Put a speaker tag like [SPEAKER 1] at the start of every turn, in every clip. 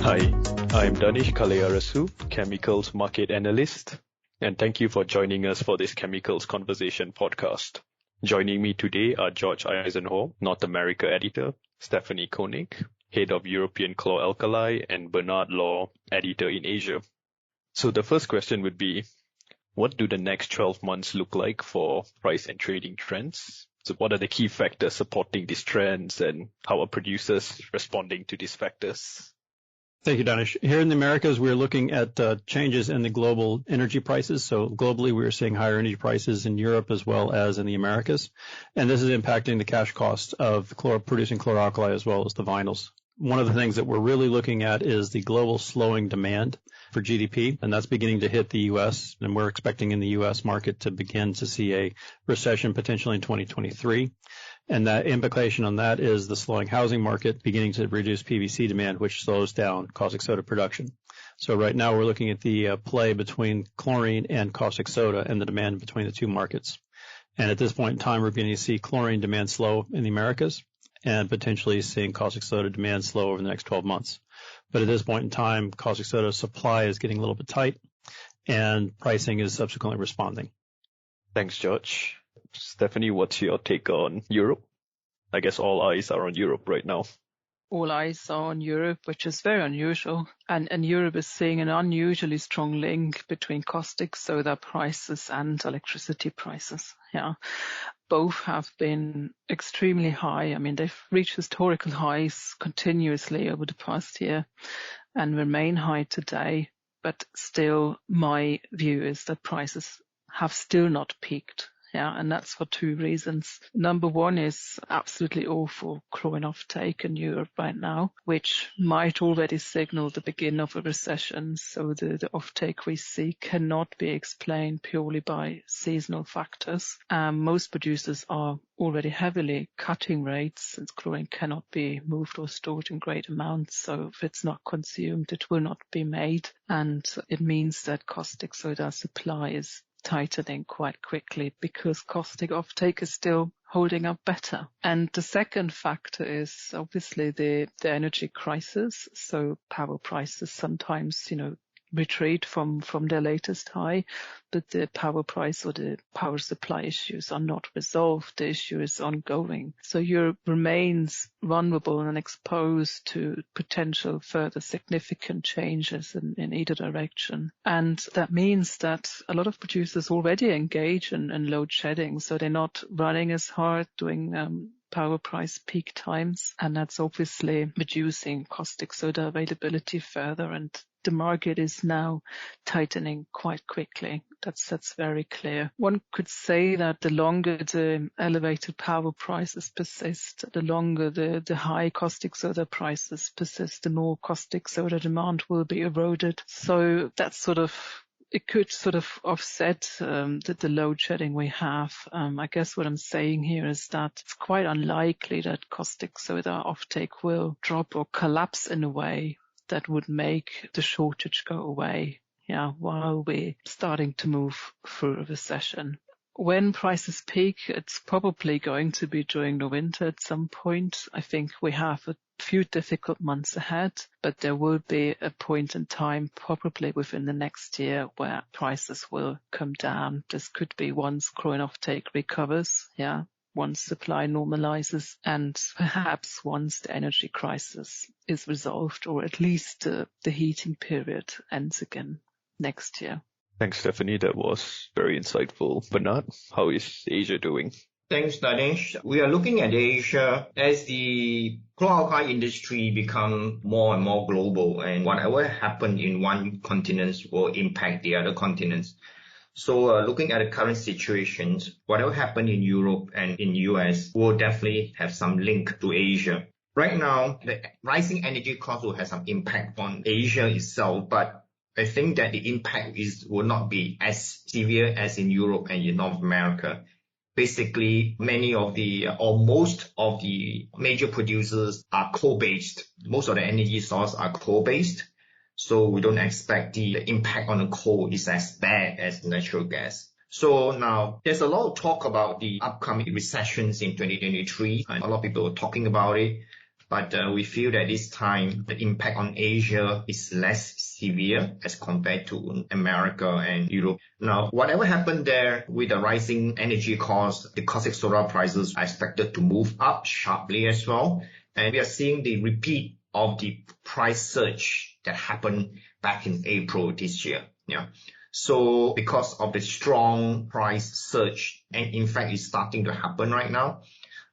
[SPEAKER 1] Hi, I'm Dhanish Kalayarasu, Chemicals Market Analyst, and thank you for joining us for this Chemicals Conversation podcast. Joining me today are George Eisenhauer, North America Editor, Stephanie Koenig, Head of European Chlor-Alkali, and Bernard Law, Editor in Asia. So the first question would be, what do the next 12 months look like for price and trading trends? So what are the key factors supporting these trends, and how are producers responding to these factors?
[SPEAKER 2] Thank you, Dhanish. Here in the Americas, we're looking at changes in the global energy prices. So globally, we're seeing higher energy prices in Europe as well as in the Americas. And this is impacting the cash cost of producing chlor-alkali as well as the vinyls. One of the things that we're really looking at is the global slowing demand for GDP, and that's beginning to hit the U.S., and we're expecting in the U.S. market to begin to see a recession potentially in 2023. And that implication on that is the slowing housing market beginning to reduce PVC demand, which slows down caustic soda production. So right now we're looking at the play between chlorine and caustic soda and the demand between the two markets. And at this point in time, we're beginning to see chlorine demand slow in the Americas and potentially seeing caustic soda demand slow over the next 12 months. But at this point in time, caustic soda supply is getting a little bit tight and pricing is subsequently responding.
[SPEAKER 1] Thanks, George. Stephanie, what's your take on Europe? I guess all eyes are on Europe right now.
[SPEAKER 3] All eyes are on Europe, which is very unusual. And Europe is seeing an unusually strong link between caustic soda prices and electricity prices. Yeah. Both have been extremely high. I mean, they've reached historical highs continuously over the past year and remain high today. But still, my view is that prices have still not peaked. Yeah, and that's for two reasons. Number one is absolutely awful chlorine offtake in Europe right now, which might already signal the beginning of a recession. So the offtake we see cannot be explained purely by seasonal factors. Most producers are already heavily cutting rates since chlorine cannot be moved or stored in great amounts. So if it's not consumed, it will not be made. And it means that caustic soda supply is tightening quite quickly because caustic offtake is still holding up better. And the second factor is obviously the energy crisis. So power prices sometimes, retreat from their latest high, but the power price or the power supply issues are not resolved. The issue is ongoing. So Europe remains vulnerable and exposed to potential further significant changes in either direction. And that means that a lot of producers already engage in load shedding, so they're not running as hard, doing power price peak times, and that's obviously reducing caustic soda availability further, and the market is now tightening quite quickly. That's very clear. One could say that the longer the elevated power prices persist, the longer the high caustic soda prices persist, the more caustic soda demand will be eroded. So that's it could offset the load shedding we have. I guess what I'm saying here is that it's quite unlikely that caustic soda offtake will drop or collapse in a way that would make the shortage go away, while we're starting to move through a recession. When prices peak, it's probably going to be during the winter at some point. I think we have a few difficult months ahead, but there will be a point in time, probably within the next year, where prices will come down. This could be once chlorine offtake recovers, once supply normalizes, and perhaps once the energy crisis is resolved, or at least the heating period ends again next year.
[SPEAKER 1] Thanks, Stephanie. That was very insightful. Bernard, how is Asia doing?
[SPEAKER 4] Thanks, Dhanish. We are looking at Asia as the chlor-alkali industry become more and more global, and whatever happened in one continent will impact the other continents. So looking at the current situations, whatever happened in Europe and in US will definitely have some link to Asia. Right now, the rising energy costs will have some impact on Asia itself, but I think that the impact will not be as severe as in Europe and in North America. Basically, most of the major producers are coal-based. Most of the energy sources are coal-based. So we don't expect the impact on the coal is as bad as natural gas. So now there's a lot of talk about the upcoming recessions in 2023, and a lot of people are talking about it. But we feel that this time the impact on Asia is less severe as compared to America and Europe. Now, whatever happened there with the rising energy costs, the caustic soda prices are expected to move up sharply as well. And we are seeing the repeat of the price surge that happened back in April this year. Yeah. So because of the strong price surge, and in fact it's starting to happen right now,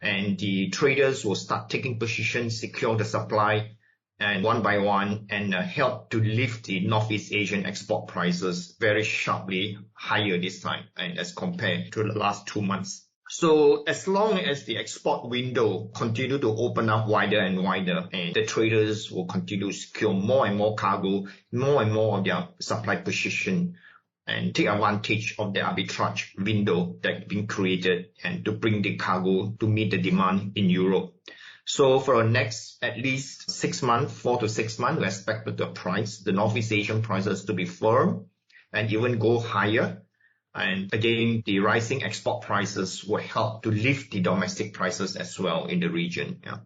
[SPEAKER 4] and the traders will start taking positions, secure the supply, and one by one, and help to lift the Northeast Asian export prices very sharply higher this time, and as compared to the last 2 months. So as long as the export window continue to open up wider and wider, and the traders will continue to secure more and more cargo, more and more of their supply position, and take advantage of the arbitrage window that's been created and to bring the cargo to meet the demand in Europe. So for the next at least 6 months, 4 to 6 months, we expect the Northeast Asian prices to be firm and even go higher. And again, the rising export prices will help to lift the domestic prices as well in the region. Yeah.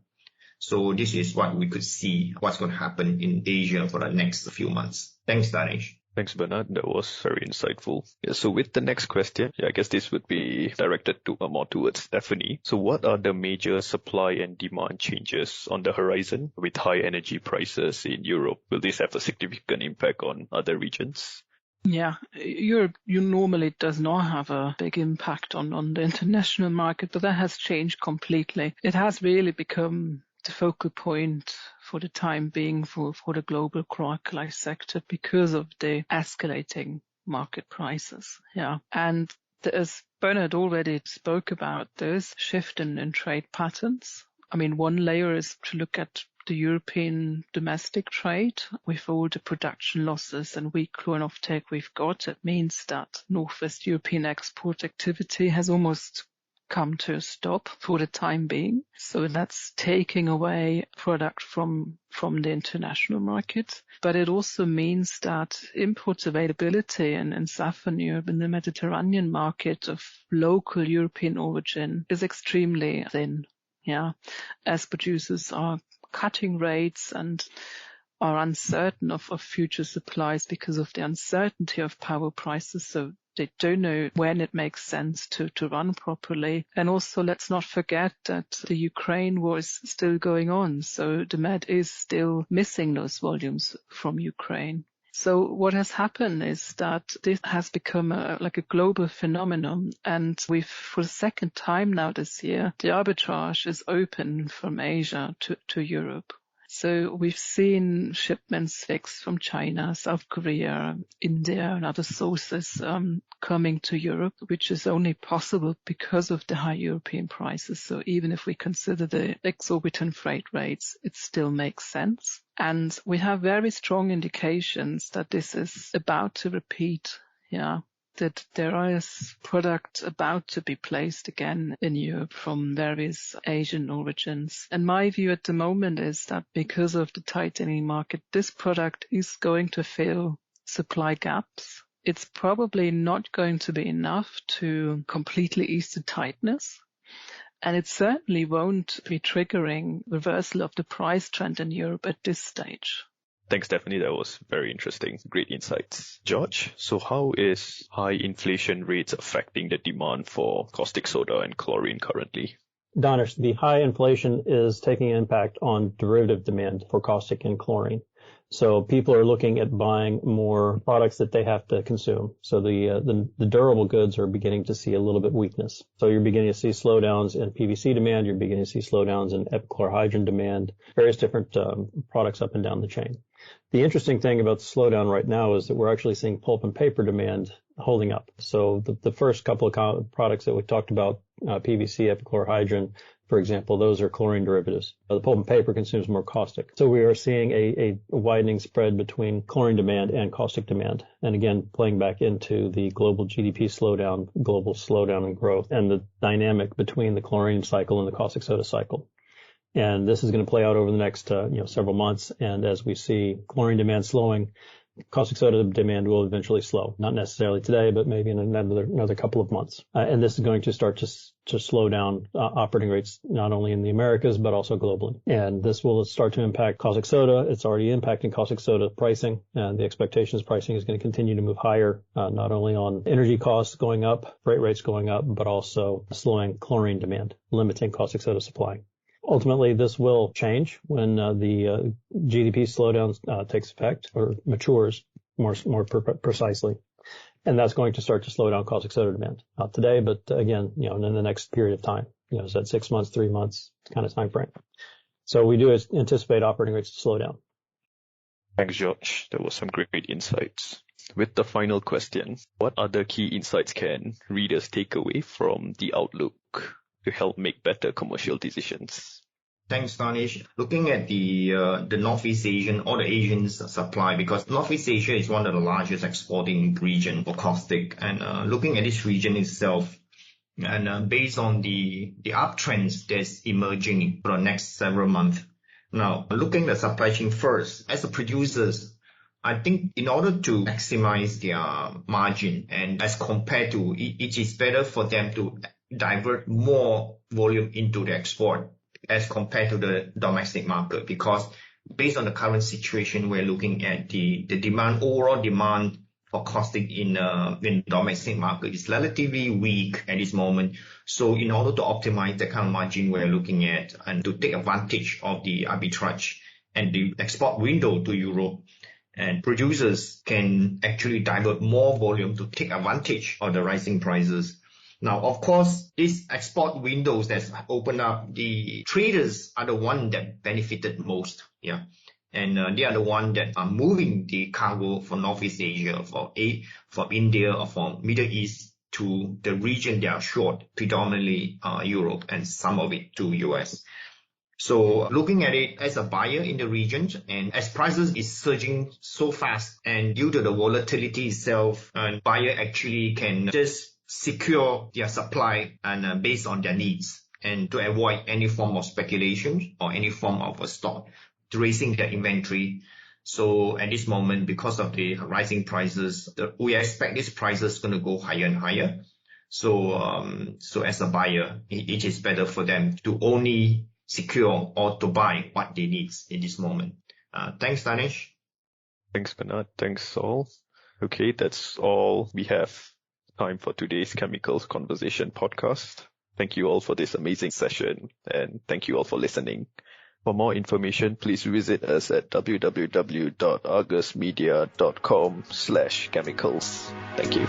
[SPEAKER 4] So this is what we could see, what's going to happen in Asia for the next few months. Thanks, Dhanish.
[SPEAKER 1] Thanks, Bernard. That was very insightful. Yeah, so with the next question, I guess this would be directed to more towards Stephanie. So what are the major supply and demand changes on the horizon with high energy prices in Europe? Will this have a significant impact on other regions?
[SPEAKER 3] Yeah, Europe normally does not have a big impact on the international market, but that has changed completely. It has really become the focal point for the time being for the global chlor-alkali sector because of the escalating market prices. Yeah, and as Bernard already spoke about, there's shift in trade patterns. I mean, one layer is to look at the European domestic trade with all the production losses and weak chlorine offtake we've got. It means that Northwest European export activity has almost come to a stop for the time being. So that's taking away product from the international market. But it also means that import availability in Southern Europe and the Mediterranean market of local European origin is extremely thin. Yeah, as producers are cutting rates and are uncertain of future supplies because of the uncertainty of power prices. So they don't know when it makes sense to run properly. And also, let's not forget that the Ukraine war is still going on. So the Med is still missing those volumes from Ukraine. So what has happened is that this has become like a global phenomenon. And for the second time now this year, the arbitrage is open from Asia to Europe. So we've seen shipments fixed from China, South Korea, India, and other sources coming to Europe, which is only possible because of the high European prices. So even if we consider the exorbitant freight rates, it still makes sense. And we have very strong indications that this is about to repeat. Yeah. That there is product about to be placed again in Europe from various Asian origins. And my view at the moment is that because of the tightening market, this product is going to fill supply gaps. It's probably not going to be enough to completely ease the tightness. And it certainly won't be triggering reversal of the price trend in Europe at this stage.
[SPEAKER 1] Thanks, Stephanie. That was very interesting. Great insights. George, so how is high inflation rates affecting the demand for caustic soda and chlorine currently?
[SPEAKER 2] Dhanish, the high inflation is taking an impact on derivative demand for caustic and chlorine. So people are looking at buying more products that they have to consume. So the durable goods are beginning to see a little bit weakness. So you're beginning to see slowdowns in PVC demand. You're beginning to see slowdowns in epichlorohydrin demand, various different products up and down the chain. The interesting thing about the slowdown right now is that we're actually seeing pulp and paper demand holding up. So the first couple of products that we talked about, PVC, epichlorohydrin, for example, those are chlorine derivatives. The pulp and paper consumes more caustic. So we are seeing a widening spread between chlorine demand and caustic demand. And again, playing back into the global GDP slowdown, global slowdown in growth, and the dynamic between the chlorine cycle and the caustic soda cycle. And this is going to play out over the next several months. And as we see chlorine demand slowing, caustic soda demand will eventually slow. Not necessarily today, but maybe in another couple of months. And this is going to start to slow down operating rates, not only in the Americas, but also globally. And this will start to impact caustic soda. It's already impacting caustic soda pricing, and the expectation is pricing is going to continue to move higher, not only on energy costs going up, freight rates going up, but also slowing chlorine demand, limiting caustic soda supply. Ultimately, this will change when the GDP slowdown takes effect or matures more precisely. And that's going to start to slow down caustic soda demand. Not today, but again, in the next period of time. Is that 6 months, 3 months kind of time frame. So we do anticipate operating rates to slow down.
[SPEAKER 1] Thanks, George. There were some great insights. With the final question, what other key insights can readers take away from the outlook to help make better commercial decisions?
[SPEAKER 4] Thanks, Dhanish. Looking at the Northeast Asian or the Asian supply, because Northeast Asia is one of the largest exporting region for caustic, and looking at this region itself, and based on the uptrends that's emerging for the next several months. Now, looking at the supply chain first, as the producers, I think in order to maximize their margin, and as compared to it is better for them to divert more volume into the export as compared to the domestic market, because based on the current situation, we're looking at the demand, overall demand for caustic in domestic market is relatively weak at this moment. So in order to optimize the kind of margin we're looking at and to take advantage of the arbitrage and the export window to Europe, and producers can actually divert more volume to take advantage of the rising prices. Now, of course, these export windows that open up, the traders are the one that benefited most. Yeah. And they are the one that are moving the cargo from Northeast Asia, from India or from Middle East to the region they are short, predominantly Europe and some of it to US. So looking at it as a buyer in the region, and as prices is surging so fast, and due to the volatility itself, and buyer actually can just secure their supply and based on their needs, and to avoid any form of speculation or any form of a stock, raising their inventory. So at this moment, because of the rising prices, we expect these prices going to go higher and higher. So as a buyer, it is better for them to only secure or to buy what they need in this moment. Thanks, Dhanish.
[SPEAKER 1] Thanks, Bernard. Thanks, all. Okay, that's all we have time for today's Chemicals Conversation podcast. Thank you all for this amazing session, and thank you all for listening. For more information, please visit us at www.argusmedia.com/chemicals. Thank you.